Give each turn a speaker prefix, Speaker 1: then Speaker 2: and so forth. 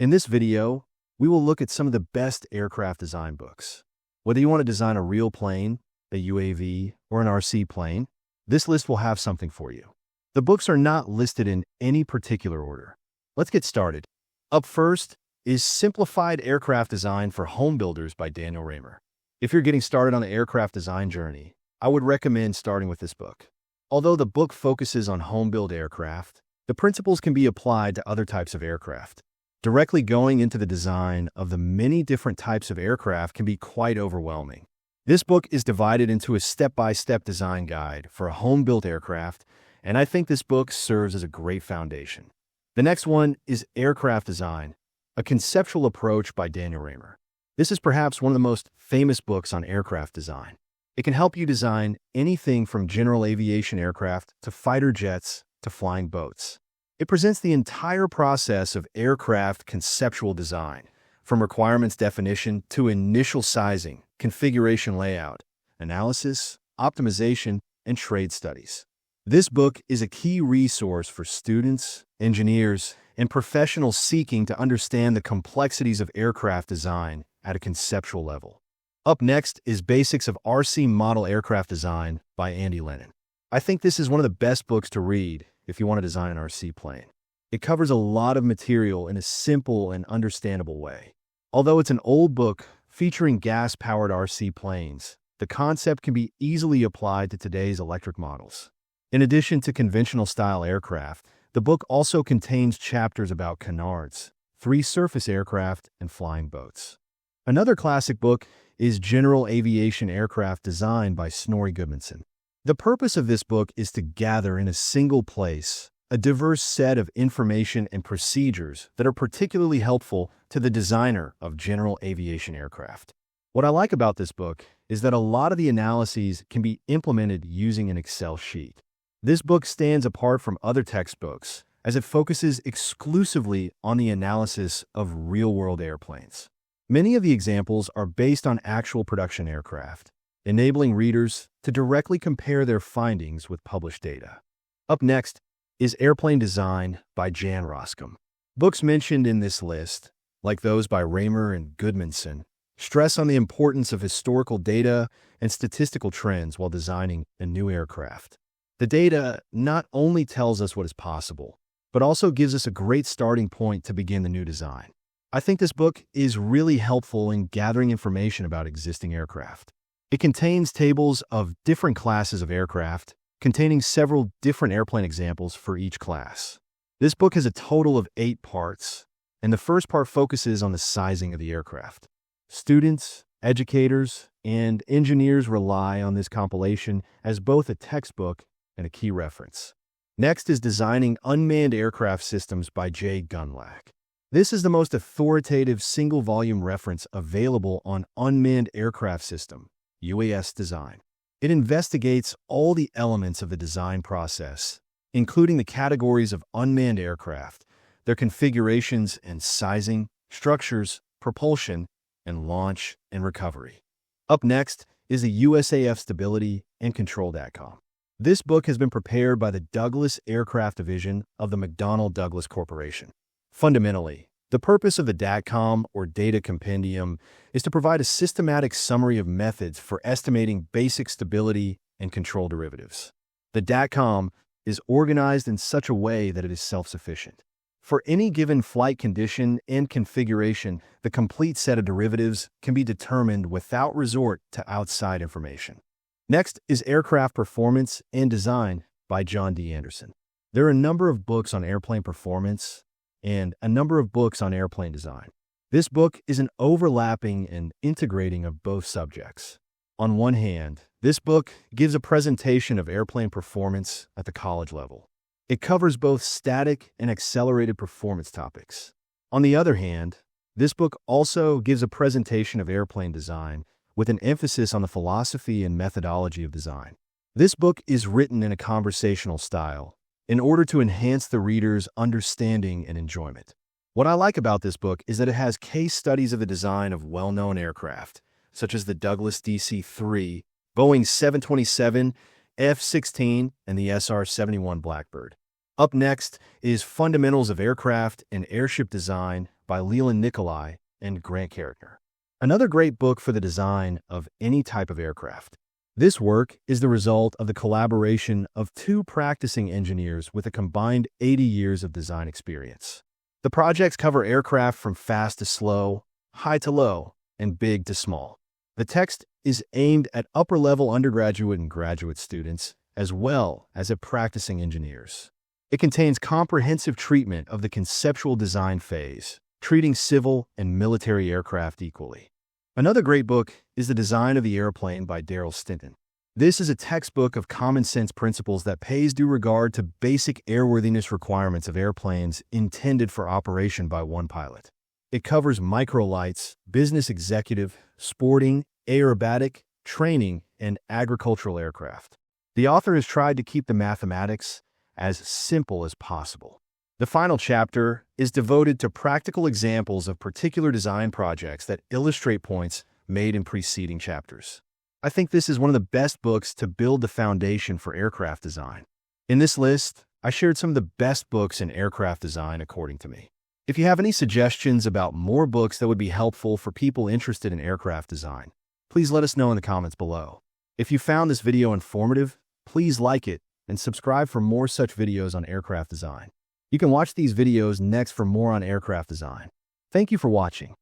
Speaker 1: In this video, we will look at some of the best aircraft design books. Whether you want to design a real plane, a UAV, or an RC plane, this list will have something for you. The books are not listed in any particular order. Let's get started. Up first is Simplified Aircraft Design for Home Builders by Daniel Raymer. If you're getting started on the aircraft design journey, I would recommend starting with this book. Although the book focuses on home-built aircraft, the principles can be applied to other types of aircraft. Directly going into the design of the many different types of aircraft can be quite overwhelming. This book is divided into a step-by-step design guide for a home-built aircraft, and I think this book serves as a great foundation. The next one is Aircraft Design, a conceptual approach by Daniel Raymer. This is perhaps one of the most famous books on aircraft design. It can help you design anything from general aviation aircraft to fighter jets to flying boats. It presents the entire process of aircraft conceptual design, from requirements definition to initial sizing, configuration layout, analysis, optimization, and trade studies. This book is a key resource for students, engineers, and professionals seeking to understand the complexities of aircraft design at a conceptual level. Up next is Basics of RC Model Aircraft Design by Andy Lennon. I think this is one of the best books to read if you want to design an RC plane. It covers a lot of material in a simple and understandable way. Although it's an old book featuring gas-powered RC planes, the concept can be easily applied to today's electric models. In addition to conventional-style aircraft, the book also contains chapters about canards, three-surface aircraft, and flying boats. Another classic book is General Aviation Aircraft Design by Snorri Gudmundsson. The purpose of this book is to gather in a single place a diverse set of information and procedures that are particularly helpful to the designer of general aviation aircraft. What I like about this book is that a lot of the analyses can be implemented using an Excel sheet. This book stands apart from other textbooks as it focuses exclusively on the analysis of real-world airplanes. Many of the examples are based on actual production aircraft, enabling readers to directly compare their findings with published data. Up next is Airplane Design by Jan Roskamp. Books mentioned in this list, like those by Raymer and Gudmundsson, stress on the importance of historical data and statistical trends while designing a new aircraft. The data not only tells us what is possible, but also gives us a great starting point to begin the new design. I think this book is really helpful in gathering information about existing aircraft. It contains tables of different classes of aircraft, containing several different airplane examples for each class. This book has a total of 8 parts, and the first part focuses on the sizing of the aircraft. Students, educators, and engineers rely on this compilation as both a textbook and a key reference. Next is Designing Unmanned Aircraft Systems by Jay Gunlack. This is the most authoritative single-volume reference available on unmanned aircraft system, UAS design. It investigates all the elements of the design process, including the categories of unmanned aircraft, their configurations and sizing, structures, propulsion, and launch and recovery. Up next is the USAF Stability and Control DATCOM. This book has been prepared by the Douglas Aircraft Division of the McDonnell Douglas Corporation. Fundamentally, the purpose of the DATCOM, or Data Compendium, is to provide a systematic summary of methods for estimating basic stability and control derivatives. The DATCOM is organized in such a way that it is self-sufficient. For any given flight condition and configuration, the complete set of derivatives can be determined without resort to outside information. Next is Aircraft Performance and Design by John D. Anderson. There are a number of books on airplane performance and a number of books on airplane design. This book is an overlapping and integrating of both subjects. On one hand, this book gives a presentation of airplane performance at the college level. It covers both static and accelerated performance topics. On the other hand, this book also gives a presentation of airplane design with an emphasis on the philosophy and methodology of design. This book is written in a conversational style in order to enhance the reader's understanding and enjoyment. What I like about this book is that it has case studies of the design of well-known aircraft, such as the Douglas DC-3, Boeing 727, F-16, and the SR-71 Blackbird. Up next is Fundamentals of Aircraft and Airship Design by Leland Nikolai and Grant Carrickner. Another great book for the design of any type of aircraft. This work is the result of the collaboration of two practicing engineers with a combined 80 years of design experience. The projects cover aircraft from fast to slow, high to low, and big to small. The text is aimed at upper-level undergraduate and graduate students, as well as at practicing engineers. It contains comprehensive treatment of the conceptual design phase, treating civil and military aircraft equally. Another great book is The Design of the Airplane by Daryl Stinton. This is a textbook of common-sense principles that pays due regard to basic airworthiness requirements of airplanes intended for operation by one pilot. It covers microlights, business executive, sporting, aerobatic, training, and agricultural aircraft. The author has tried to keep the mathematics as simple as possible. The final chapter is devoted to practical examples of particular design projects that illustrate points made in preceding chapters. I think this is one of the best books to build the foundation for aircraft design. In this list, I shared some of the best books in aircraft design according to me. If you have any suggestions about more books that would be helpful for people interested in aircraft design, please let us know in the comments below. If you found this video informative, please like it and subscribe for more such videos on aircraft design. You can watch these videos next for more on aircraft design. Thank you for watching.